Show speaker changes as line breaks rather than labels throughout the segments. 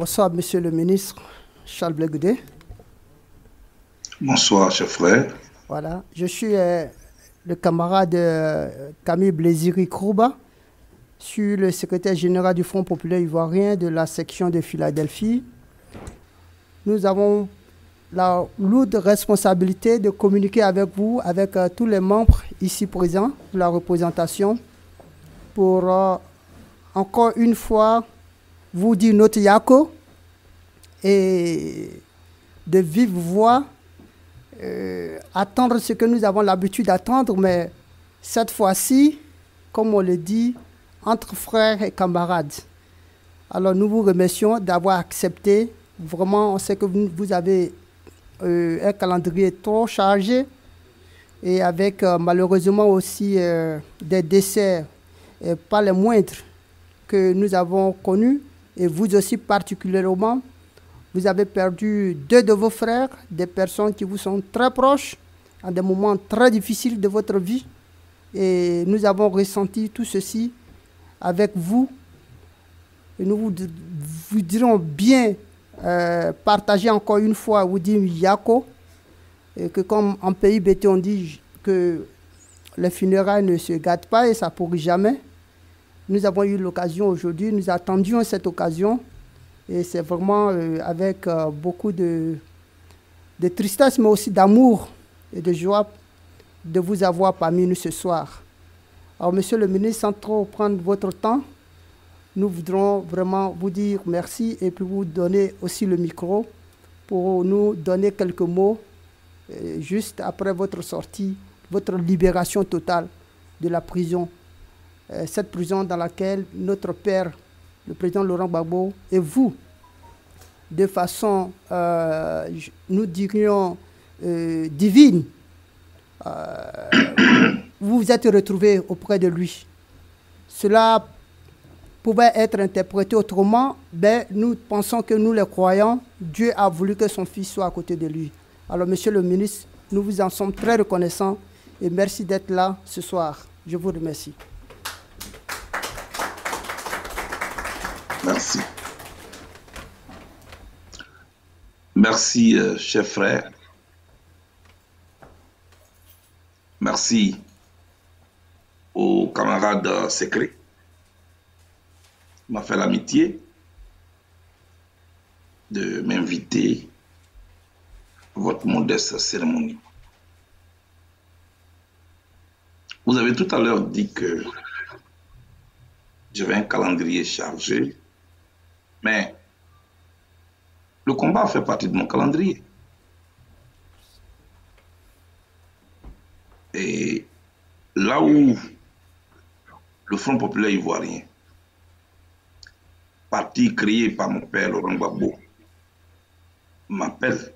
Bonsoir, monsieur le ministre Charles Blé Goudé.
Bonsoir, chef frère.
Voilà, je suis le camarade Camille Blésiri Krouba. Je suis le secrétaire général du Front populaire ivoirien de la section de Philadelphie. Nous avons la lourde responsabilité de communiquer avec vous, avec tous les membres ici présents de la représentation, pour encore une fois vous dire notre yako et de vive voix attendre ce que nous avons l'habitude d'attendre, mais cette fois-ci, comme on le dit, entre frères et camarades. Alors nous vous remercions d'avoir accepté. Vraiment, on sait que vous avez un calendrier trop chargé et avec malheureusement aussi des décès pas les moindres que nous avons connus, et vous aussi particulièrement. Vous avez perdu deux de vos frères, des personnes qui vous sont très proches, à des moments très difficiles de votre vie. Et nous avons ressenti tout ceci avec vous. Et nous vous dirons bien partager encore une fois, vous dire Yako, et que comme en pays BT on dit que les funérailles ne se gâtent pas et ça ne pourrit jamais. Nous avons eu l'occasion aujourd'hui, nous attendions cette occasion. Et c'est vraiment avec beaucoup de tristesse, mais aussi d'amour et de joie de vous avoir parmi nous ce soir. Alors, monsieur le ministre, sans trop prendre votre temps, nous voudrons vraiment vous dire merci et puis vous donner aussi le micro pour nous donner quelques mots juste après votre sortie, votre libération totale de la prison. Cette prison dans laquelle notre père, le président Laurent Gbagbo, et vous, de façon, nous dirions, divine, vous vous êtes retrouvés auprès de lui. Cela pouvait être interprété autrement, mais nous pensons que nous, les croyants, Dieu a voulu que son fils soit à côté de lui. Alors, monsieur le ministre, nous vous en sommes très reconnaissants et merci d'être là ce soir. Je vous remercie.
Merci. Merci, chef frère. Merci aux camarades secrets. Il m'a fait l'amitié de m'inviter à votre modeste cérémonie. Vous avez tout à l'heure dit que j'avais un calendrier chargé, mais le combat fait partie de mon calendrier. Et là où le Front populaire ivoirien, parti créé par mon père Laurent Gbagbo, m'appelle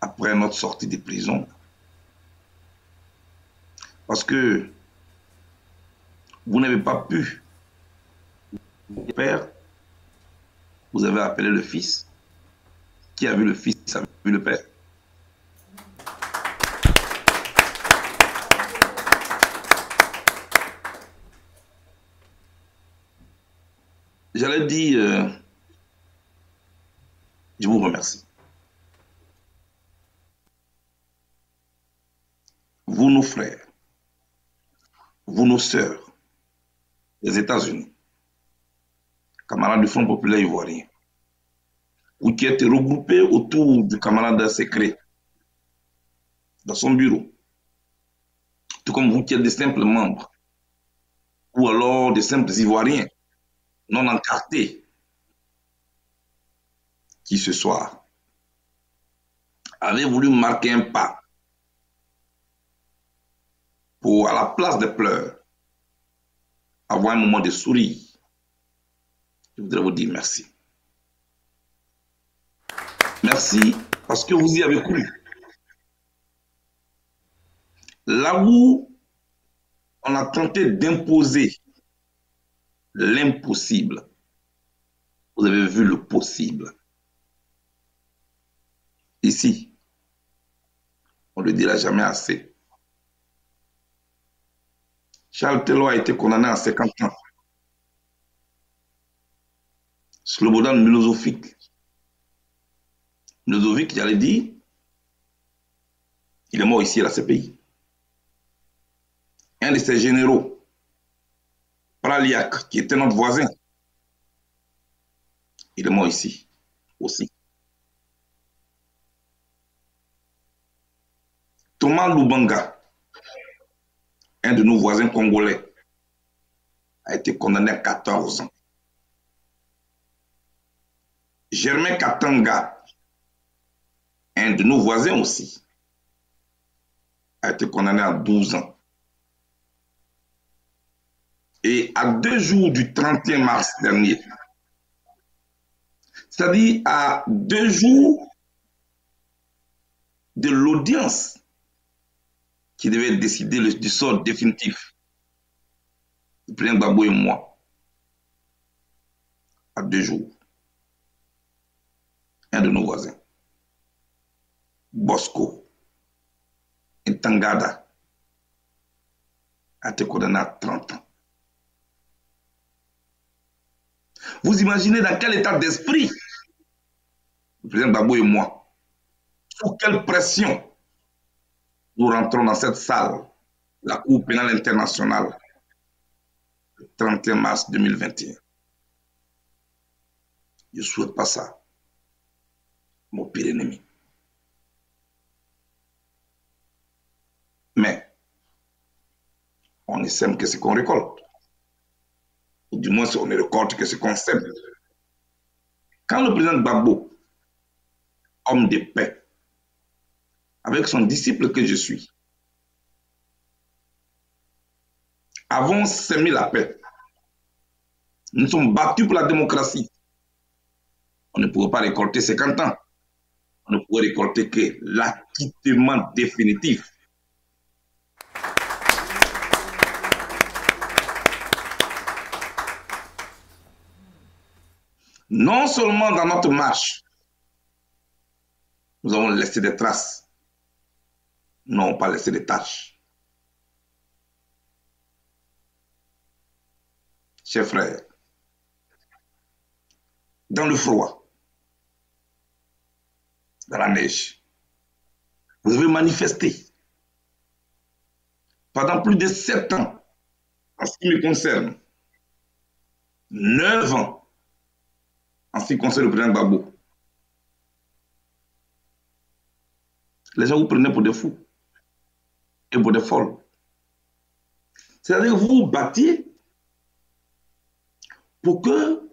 après notre sortie de prison, parce que vous n'avez pas pu, père, vous avez appelé le fils. Qui a vu le fils a vu le père. J'allais dire, je vous remercie. Vous, nos frères, vous, nos sœurs, des États-Unis, camarades du Front populaire ivoirien, ou qui étaient regroupés autour du camarade secret dans son bureau, tout comme vous qui êtes des simples membres, ou alors des simples Ivoiriens non encartés, qui ce soir avaient voulu marquer un pas pour, à la place des pleurs, avoir un moment de sourire. Je voudrais vous dire merci. Merci parce que vous y avez cru. Là où on a tenté d'imposer l'impossible, vous avez vu le possible. Ici, on ne le dira jamais assez. Charles Taylor a été condamné à 50 ans. Slobodan Milosevic. Milosevic, j'allais dire, il est mort ici à la CPI. Un de ses généraux, Praliak, qui était notre voisin, il est mort ici aussi. Thomas Lubanga, un de nos voisins congolais, a été condamné à 14 ans. Germain Katanga, un de nos voisins aussi, a été condamné à 12 ans. Et à 2 jours du 31 mars dernier, c'est-à-dire à 2 jours de l'audience qui devait décider du sort définitif du président Gbagbo et moi, à 2 jours, un de nos voisins, Bosco Ntangada, a été condamné à 30 ans. Vous imaginez dans quel état d'esprit le président Gbagbo et moi, sous quelle pression nous rentrons dans cette salle, la Cour pénale internationale, le 31 mars 2021. Je ne souhaite pas ça, mon pire ennemi. Mais on ne sème que ce qu'on récolte. Ou du moins, on ne récolte que ce qu'on sème. Quand le président Gbagbo, homme de paix, avec son disciple que je suis, avons sémé la paix, nous sommes battus pour la démocratie, on ne pourrait pas récolter 50 ans. On ne pourrait récolter que l'acquittement définitif. Non seulement dans notre marche, nous avons laissé des traces, nous n'avons pas laissé des tâches. Chers frères, dans le froid, dans la neige, vous avez manifesté pendant plus de 7 ans, en ce qui me concerne, 9 ans, en ce qui concerne le président Gbagbo. Les gens vous prenaient pour des fous et pour des folles. C'est-à-dire que vous vous battiez pour que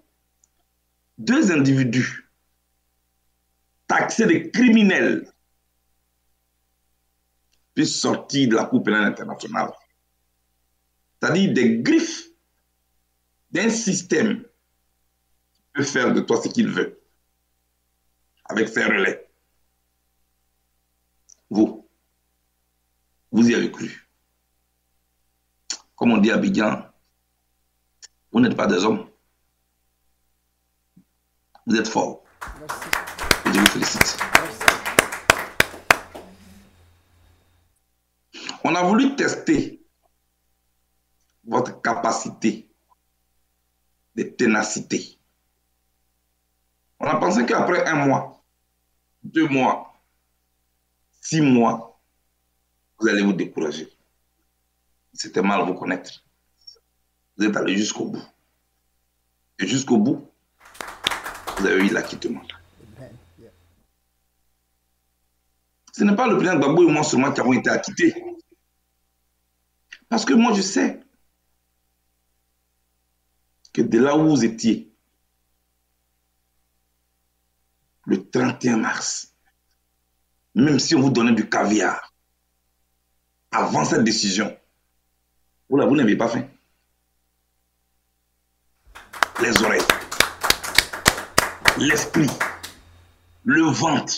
2 individus taxés de criminels puissent sortir de la Cour pénale internationale. C'est-à-dire des griffes d'un système qui peut faire de toi ce qu'il veut avec ses relais. Vous y avez cru. Comme on dit à Abidjan, vous n'êtes pas des hommes. Vous êtes forts.
Merci.
Et je vous félicite.
Merci.
On a voulu tester votre capacité de ténacité. On a pensé qu'après 1 mois, 2 mois, 6 mois, vous allez vous décourager. C'était mal vous connaître. Vous êtes allé jusqu'au bout. Et jusqu'au bout, vous avez eu l'acquittement. Ce n'est pas le président Gbagbo et moi seulement qui avons été acquittés. Parce que moi, je sais que de là où vous étiez, le 31 mars, même si on vous donnait du caviar, avant cette décision, vous n'avez pas faim. Les oreilles, l'esprit, le ventre,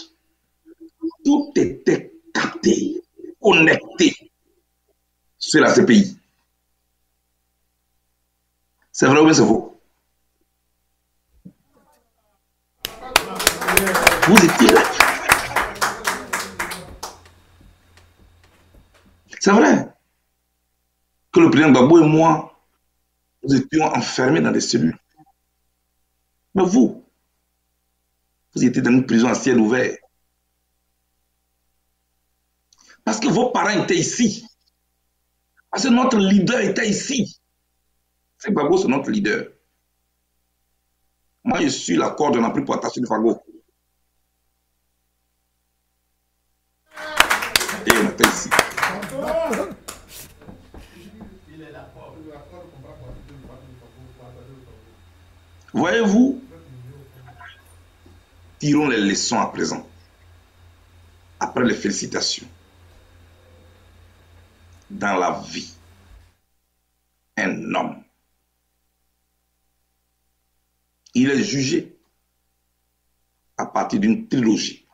tout était capté, connecté sur la CPI. C'est vrai ou bien c'est faux? Vous étiez là. C'est vrai que le président Gbagbo et moi, nous étions enfermés dans des cellules. Mais vous étiez dans une prison à ciel ouvert. Parce que vos parents étaient ici. Parce que notre leader était ici. C'est Gbagbo, c'est notre leader. Moi, je suis la coordonnatrice pour attacher de Fago. Et on était ici. Voyez-vous, tirons les leçons à présent. Après les félicitations. Dans la vie, un homme, il est jugé à partir d'une trilogie.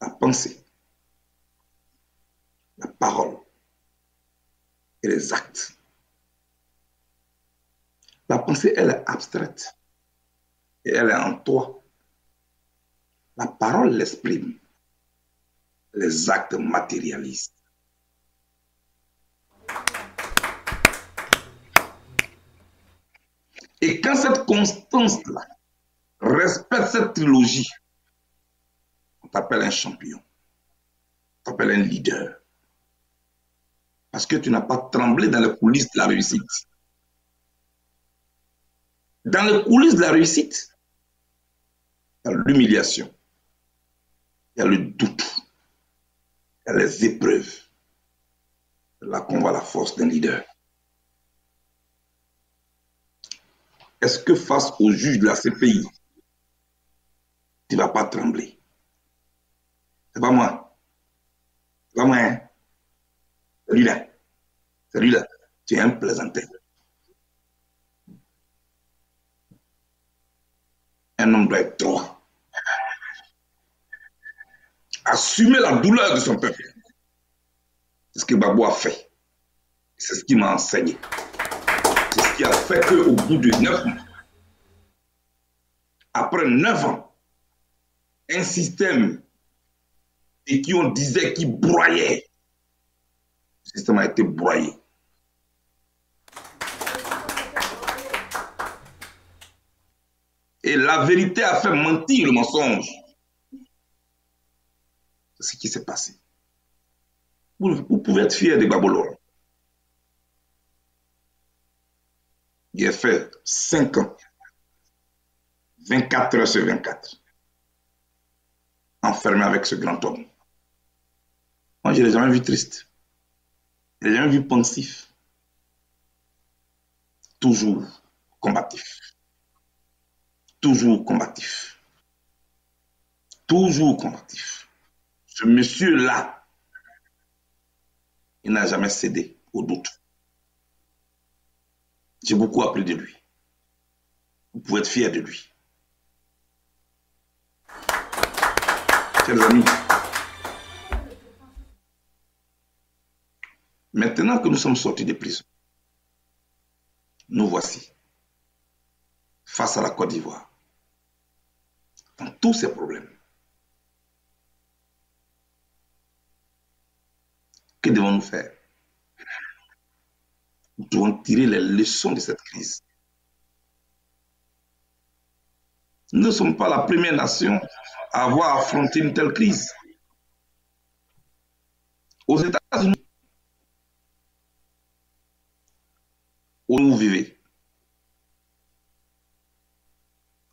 La pensée, la parole et les actes. La pensée, elle est abstraite et elle est en toi. La parole l'exprime. Les actes matérialisent. Et quand cette constance-là respecte cette trilogie, on t'appelle un champion, on t'appelle un leader. Parce que tu n'as pas tremblé dans les coulisses de la réussite. Dans les coulisses de la réussite, il y a l'humiliation, il y a le doute, il y a les épreuves. Là qu'on voit la force d'un leader. Est-ce que face au juge de la CPI, tu ne vas pas trembler? C'est pas moi. C'est pas moi, hein? C'est lui-là. C'est lui-là. Tu es un plaisantin. Un homme doit être droit. Assumer la douleur de son peuple. C'est ce que Gbagbo a fait. C'est ce qu'il m'a enseigné. C'est ce qui a fait qu'au bout de 9 mois, après 9 ans, un système et qui on disait qui broyait, le système a été broyé. Et la vérité a fait mentir le mensonge. C'est ce qui s'est passé. Vous pouvez être fier de Gbagbo Laurent. Il a fait 5 ans, 24 heures sur 24, enfermé avec ce grand homme. Moi, je ne l'ai jamais vu triste. Je ne l'ai jamais vu pensif. Toujours combatif. Toujours combatif. Toujours combatif. Ce monsieur-là, il n'a jamais cédé au doute. J'ai beaucoup appris de lui. Vous pouvez être fiers de lui. Chers amis, maintenant que nous sommes sortis de prison, nous voici face à la Côte d'Ivoire, dans tous ces problèmes. Que devons-nous faire? Nous devons tirer les leçons de cette crise. Nous ne sommes pas la première nation à avoir affronté une telle crise. Aux États-Unis, où vous vivez,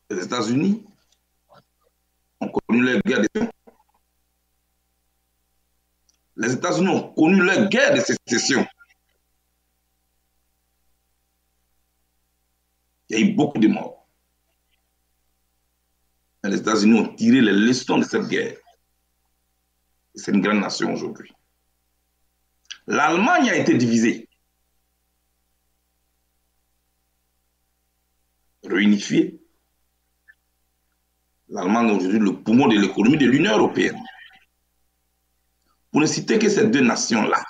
les États-Unis ont connu leur guerre de sécession. Les États-Unis ont connu leur guerre de sécession. Il y a eu beaucoup de morts. Mais les États-Unis ont tiré les leçons de cette guerre. C'est une grande nation aujourd'hui. L'Allemagne a été divisée. Réunifiée. L'Allemagne est aujourd'hui le poumon de l'économie de l'Union européenne. Pour ne citer que ces deux nations-là,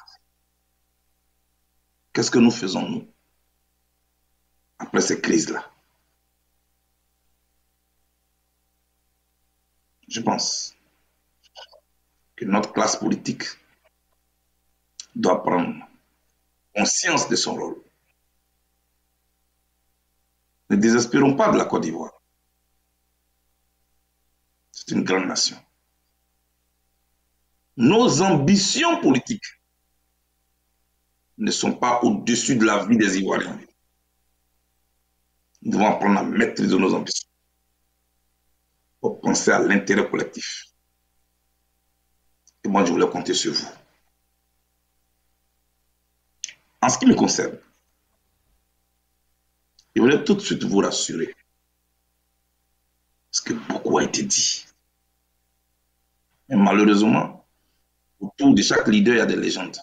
qu'est-ce que nous faisons, nous, après ces crises-là? Je pense que notre classe politique doit prendre conscience de son rôle. Ne désespérons pas de la Côte d'Ivoire. C'est une grande nation. Nos ambitions politiques ne sont pas au-dessus de la vie des Ivoiriens. Nous devons apprendre à maîtriser nos ambitions pour penser à l'intérêt collectif. Et moi, je voulais compter sur vous. En ce qui me concerne, je voulais tout de suite vous rassurer. Parce que beaucoup a été dit. Mais malheureusement, autour de chaque leader, il y a des légendes.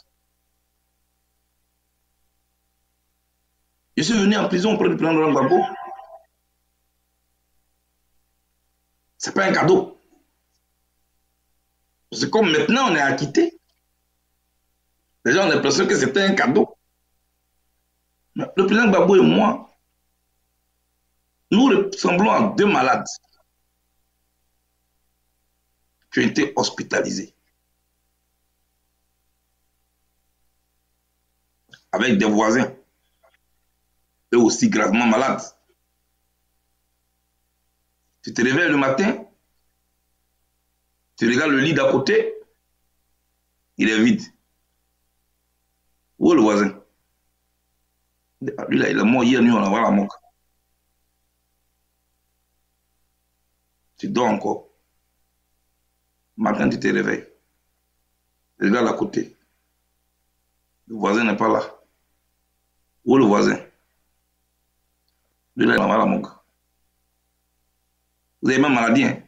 Je suis venu en prison auprès du président Laurent Gbagbo. Ce n'est pas un cadeau. C'est comme maintenant on est acquitté. Les gens ont l'impression que c'était un cadeau. Mais le président Gbagbo et moi, nous ressemblons à deux malades qui ont été hospitalisés. Avec des voisins, eux aussi gravement malades. Tu te réveilles le matin, tu regardes le lit d'à côté, il est vide. Où est le voisin? Lui là, il est mort hier, nous on envoie la mort. Tu dors encore. Matin, tu te réveilles. Tu regardes à côté. Le voisin n'est pas là. Où est le voisin? Lui là, il envoie la mort. Vous avez même maladie, hein?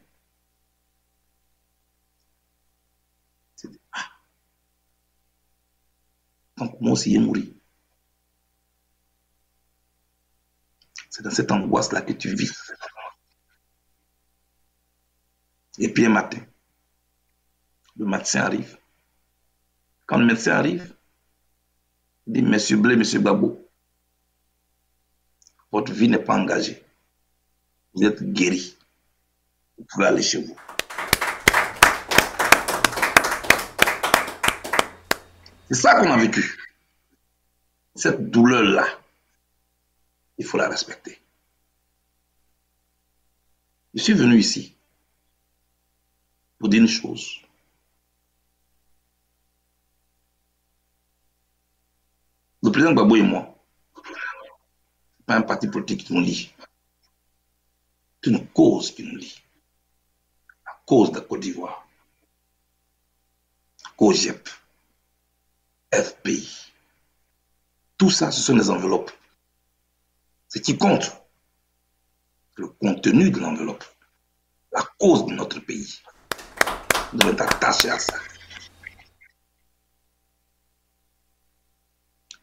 Ah. Donc, moi aussi, il est mort. C'est dans cette angoisse-là que tu vis. Et puis un matin, le médecin arrive. Quand le médecin arrive, il dit, Monsieur Blé, Monsieur Gbagbo, votre vie n'est pas engagée. Vous êtes guéri. Vous pouvez aller chez vous. C'est ça qu'on a vécu. Cette douleur-là, il faut la respecter. Je suis venu ici pour dire une chose. Le président Gbagbo et moi, ce n'est pas un parti politique qui nous lie. C'est une cause qui nous lie. La cause de la Côte d'Ivoire. COGEP, FPI. Tout ça, ce sont des enveloppes. Ce qui compte, le contenu de l'enveloppe, la cause de notre pays. Nous devons être attachés à ça.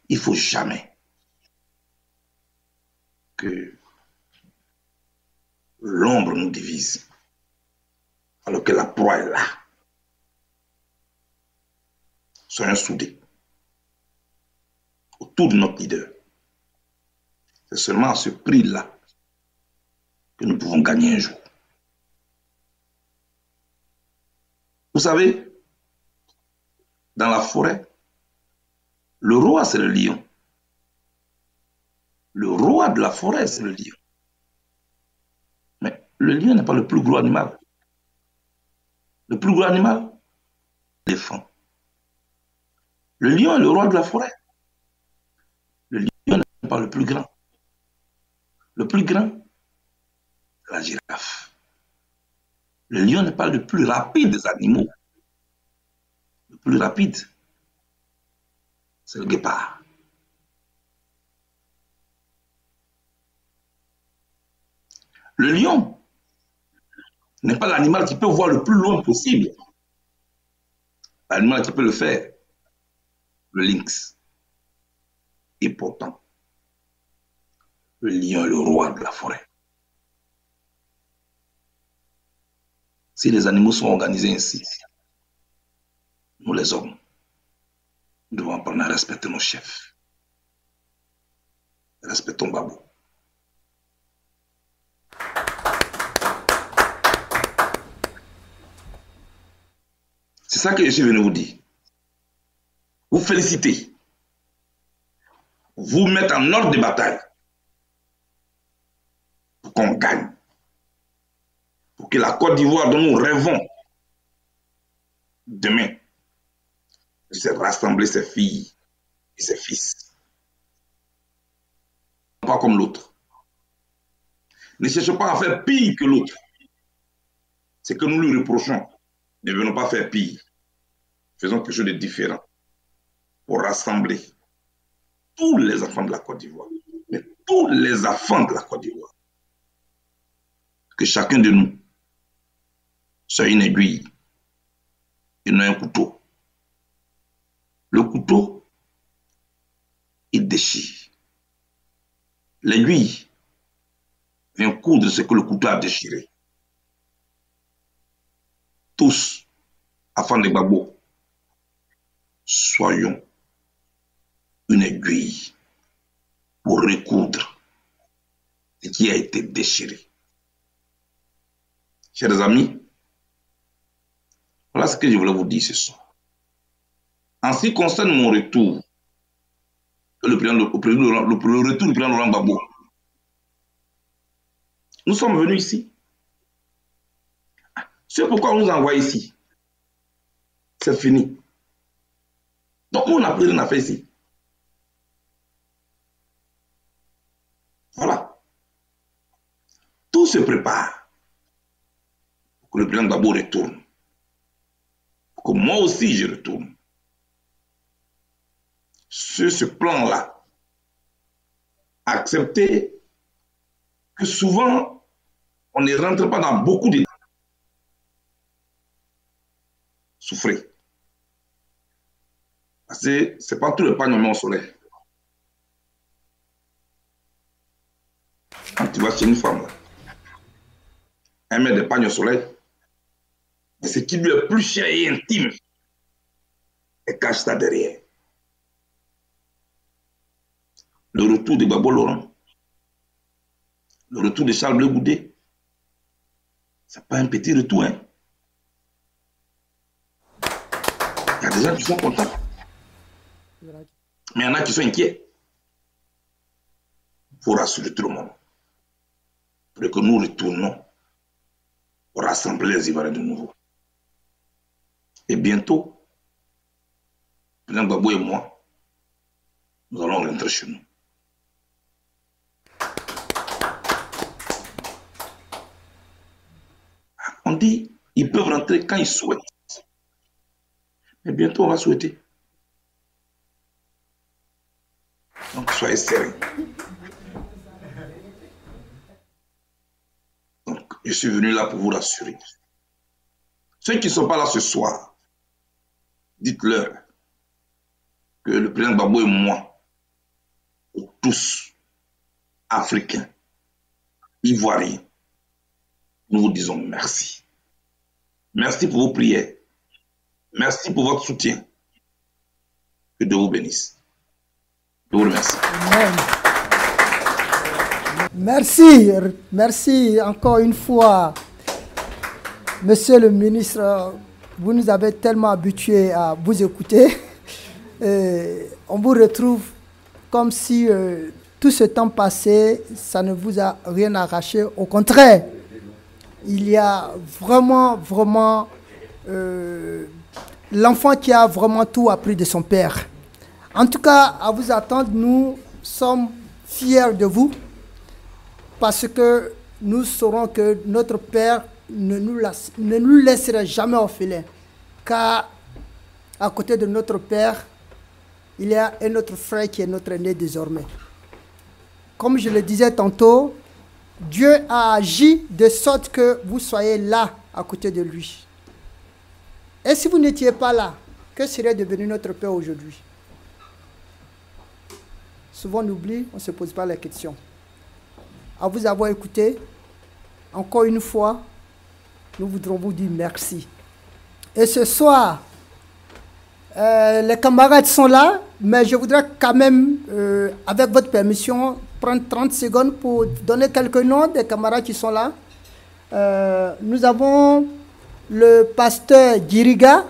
Il ne faut jamais que l'ombre nous divise, alors que la proie est là. Soyons soudés autour de notre leader. C'est seulement à ce prix-là que nous pouvons gagner un jour. Vous savez, dans la forêt, le roi, c'est le lion. Le roi de la forêt, c'est le lion. Mais le lion n'est pas le plus gros animal. Le plus gros animal, l'éléphant. Le lion est le roi de la forêt. Le lion n'est pas le plus grand. Le plus grand, c'est la girafe. Le lion n'est pas le plus rapide des animaux. Le plus rapide, c'est le guépard. Le lion n'est pas l'animal qui peut voir le plus loin possible. L'animal qui peut le faire, le lynx. Et pourtant, le lion est le roi de la forêt. Si les animaux sont organisés ainsi, nous les hommes, nous devons apprendre à respecter nos chefs. Respectons Gbagbo. C'est ça que je suis venu vous dire. Vous féliciter. Vous mettre en ordre de bataille. pour qu'on gagne. Pour que la Côte d'Ivoire dont nous rêvons demain puisse rassembler ses filles et ses fils. Pas comme l'autre. Ne cherchons pas à faire pire que l'autre. C'est que nous lui reprochons. Ne venons pas faire pire. Faisons quelque chose de différent pour rassembler tous les enfants de la Côte d'Ivoire. Mais tous les enfants de la Côte d'Ivoire. Que chacun de nous soit une aiguille et non un couteau. Le couteau, il déchire. L'aiguille vient coudre ce que le couteau a déchiré. Tous, afin de Gbagbo, soyons une aiguille pour recoudre ce qui a été déchiré. Chers amis, voilà ce que je voulais vous dire ce soir. En ce qui concerne mon retour, le retour du président Laurent Gbagbo, nous sommes venus ici. C'est pourquoi on nous envoie ici. C'est fini. Donc on n'a plus rien à faire ici. Voilà. Tout se prépare pour que le président Gbagbo retourne. Pour que moi aussi je retourne. Sur ce plan-là, accepter que souvent on ne rentre pas dans beaucoup de souffrir. Parce que ce n'est pas tout le pain au soleil. Quand tu vas chez une femme, elle met des pagnes au soleil, et ce qui lui est plus cher et intime, elle cache ça derrière. Le retour de Gbagbo Laurent, le retour de Charles Blé Goudé, ce n'est pas un petit retour, hein. Il y a des gens qui sont contents. Mais il y en a qui sont inquiets. Il faut rassurer tout le monde. Pour que nous retournons pour rassembler les Ivoiriens de nouveau. Et bientôt, le président Gbagbo et moi, nous allons rentrer chez nous. On dit, ils peuvent rentrer quand ils souhaitent. Mais bientôt, on va souhaiter. Donc, soyez sérieux. Donc, je suis venu là pour vous rassurer. Ceux qui ne sont pas là ce soir, dites-leur que le président Gbagbo et moi, tous, Africains, Ivoiriens, nous vous disons merci. Merci pour vos prières. Merci pour votre soutien. Que Dieu vous bénisse. Je vous remercie.
Amen. Merci. Merci encore une fois. Monsieur le ministre, vous nous avez tellement habitués à vous écouter. On vous retrouve comme si tout ce temps passé, ça ne vous a rien arraché. Au contraire, il y a vraiment l'enfant qui a vraiment tout appris de son père. En tout cas, à vous attendre, nous sommes fiers de vous parce que nous saurons que notre père ne nous laisserait jamais orphelins. Car à côté de notre père, il y a un autre frère qui est notre aîné désormais. Comme je le disais tantôt, Dieu a agi de sorte que vous soyez là à côté de lui. Et si vous n'étiez pas là, que serait devenu notre père aujourd'hui? Souvent on oublie, on ne se pose pas la question. À vous avoir écouté, encore une fois, nous voudrons vous dire merci. Et ce soir, les camarades sont là, mais je voudrais quand même, avec votre permission, prendre 30 secondes pour donner quelques noms des camarades qui sont là. Nous avons le pasteur Djiriga,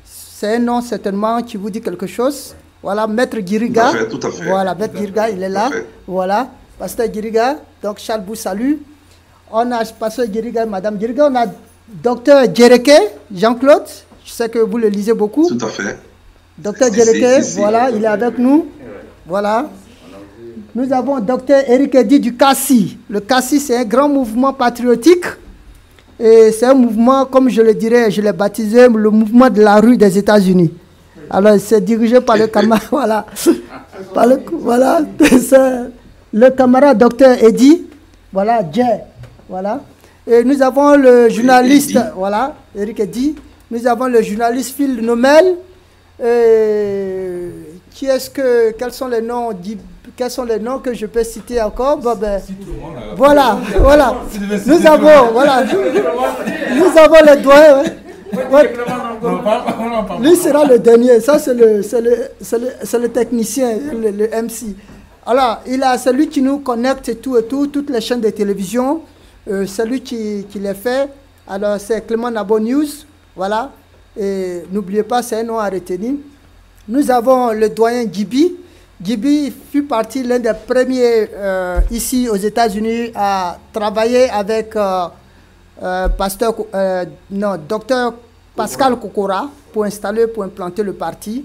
c'est un nom certainement qui vous dit quelque chose. Voilà, Maître Djiriga.
Tout à fait.
Voilà, Maître Djiriga, il est là. Voilà. Pasteur Guiriga. Donc, Charles vous salue. On a Pasteur Guiriga, Madame Guiriga. On a Docteur Djereke, Jean-Claude. Je sais que vous le lisez beaucoup.
Tout à fait.
Docteur Djereke, voilà, il est avec nous. Voilà. Nous avons Docteur Eric Eddy du CACI. Le CACI, c'est un grand mouvement patriotique. Et c'est un mouvement, comme je le dirais, je l'ai baptisé le mouvement de la rue des États-Unis. Alors, c'est dirigé par le camarade, voilà. Voilà, c'est le camarade Docteur Eddy. Voilà, Jay. Voilà. Et nous avons le journaliste, voilà, Eric Eddy. Nous avons le journaliste Phil Nomel. Quels sont les noms que je peux citer encore? Voilà. Nous avons le doyen. Lui sera le dernier. Ça, c'est le technicien, le MC. Alors, c'est lui qui nous connecte toutes les chaînes de télévision. C'est lui qui les fait. Alors, c'est Clément Nabo News. Voilà. Et n'oubliez pas, c'est un nom à retenir. Nous avons le doyen Gibi. Gibi fut parti l'un des premiers ici aux États-Unis à travailler avec docteur Pascal Kokora pour implanter le parti.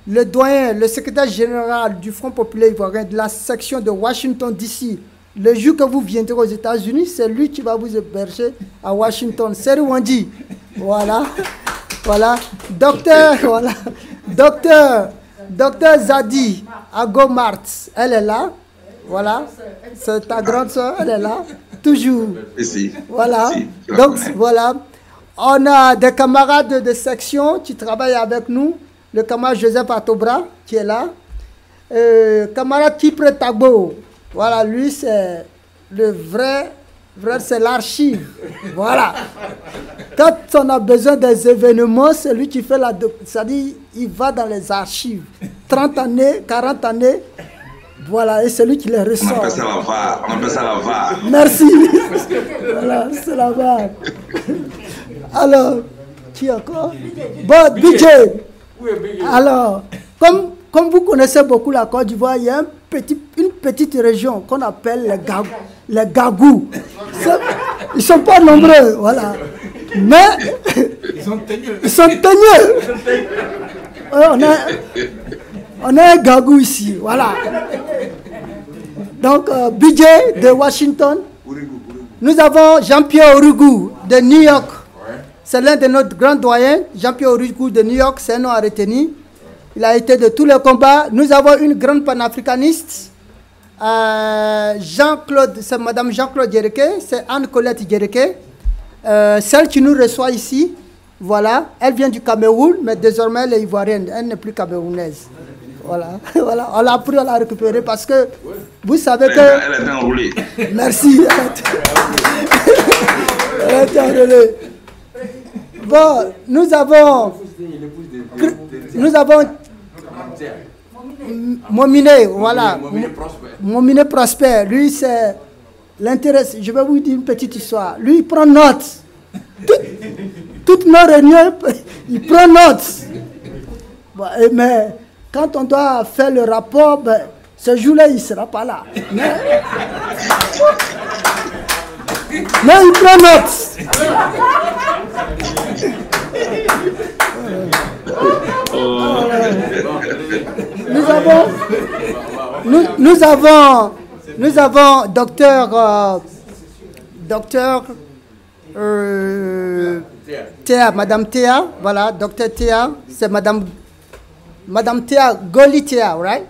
Le doyen, le secrétaire général du Front populaire ivoirien de la section de Washington DC. Le jour que vous viendrez aux États-Unis, c'est lui qui va vous héberger à Washington. C'est Rwandi. Voilà. Voilà. Docteur Zadi Agomart, elle est là. Voilà. C'est ta grande soeur, elle est là. Toujours.
Ici.
Voilà. Donc, voilà. On a des camarades de section qui travaillent avec nous. Le camarade Joseph Atobra, qui est là. Camarade Kipre Tagbo. Voilà, lui, c'est le vrai, c'est l'archive. Voilà. Quand on a besoin des événements, c'est lui qui fait c'est-à-dire, il va dans les archives. 30 années, 40 années. Voilà, et c'est lui qui les ressort.
On appelle ça la VAR.
Merci. Voilà, c'est la VAR. Alors, qui encore? Bon, BJ. Alors, comme vous connaissez beaucoup la Côte d'Ivoire, il y a une petite région qu'on appelle les Gagous. Ils ne sont pas nombreux, voilà. Mais ils sont teigneux. On a un Gagou ici, voilà. Donc, BJ de Washington. Nous avons Jean-Pierre Ourugou de New York. C'est l'un de nos grands doyens. Jean-Pierre Ourugou de New York, c'est un nom à retenir. Il a été de tous les combats. Nous avons une grande panafricaniste. C'est Madame Jean-Claude Djereke, c'est Anne-Colette Djereke. Celle qui nous reçoit ici, voilà. Elle vient du Cameroun, mais désormais elle est ivoirienne. Elle n'est plus camerounaise. Voilà. Voilà. On l'a pris, on l'a récupéré parce que vous savez que...
Elle est enroulée.
Merci. Elle est enroulée. Bon, nous avons Mominé, voilà. Mominé Prosper. Lui, c'est l'intérêt. Je vais vous dire une petite histoire. Lui, il prend note. Toutes nos réunions, il prend note. Bon, mais quand on doit faire le rapport, ce jour-là, il ne sera pas là. Mais il prend note. Nous avons docteur Théa, Madame Théa, voilà, docteur Théa, c'est Madame Théa Goli Théa, right?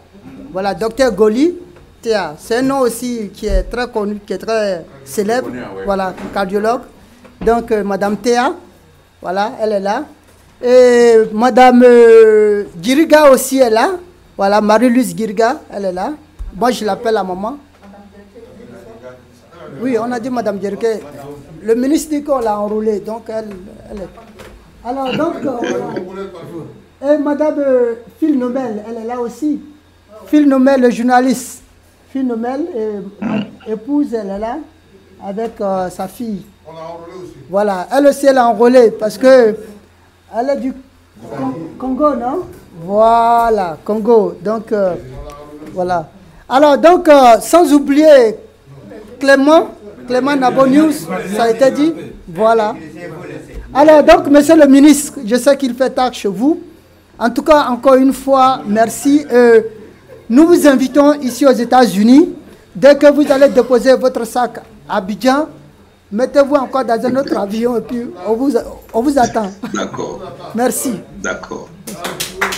Voilà, docteur Goli Théa, c'est un nom aussi qui est très connu, qui est très célèbre, voilà, cardiologue. Donc, Madame Théa, voilà, elle est là. Et Madame Guiriga aussi est là. Voilà, Marie-Louise Guiriga, elle est là. Moi, je l'appelle la maman. Oui, on a dit Madame Djereke. Le ministre dit qu'on l'a enroulée, donc elle est... Alors, donc... et Madame Phil Nomel, elle est là aussi. Phil Nomel, le journaliste. Phil Nomel, épouse, elle est là, avec sa fille. On l'a enrôlée aussi. Voilà, elle aussi, elle a enrôlé, parce que... Elle est du Congo, non? Voilà, Congo. Donc, voilà. Alors, donc, sans oublier Clément Nabo News, ça a été dit. Voilà. Alors, donc, monsieur le ministre, je sais qu'il fait tard chez vous. En tout cas, encore une fois, merci. Nous vous invitons ici aux États-Unis. Dès que vous allez déposer votre sac à Abidjan, mettez-vous encore dans un autre avion et puis on vous attend.
D'accord.
Merci.
D'accord.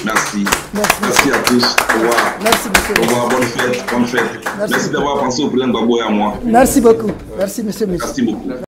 Merci. Merci à tous. Au revoir.
Merci, monsieur.
Au revoir. Bonne fête. Bonne fête. Merci d'avoir pensé au président Gbagbo et à moi.
Merci beaucoup. Merci, monsieur.
Merci beaucoup.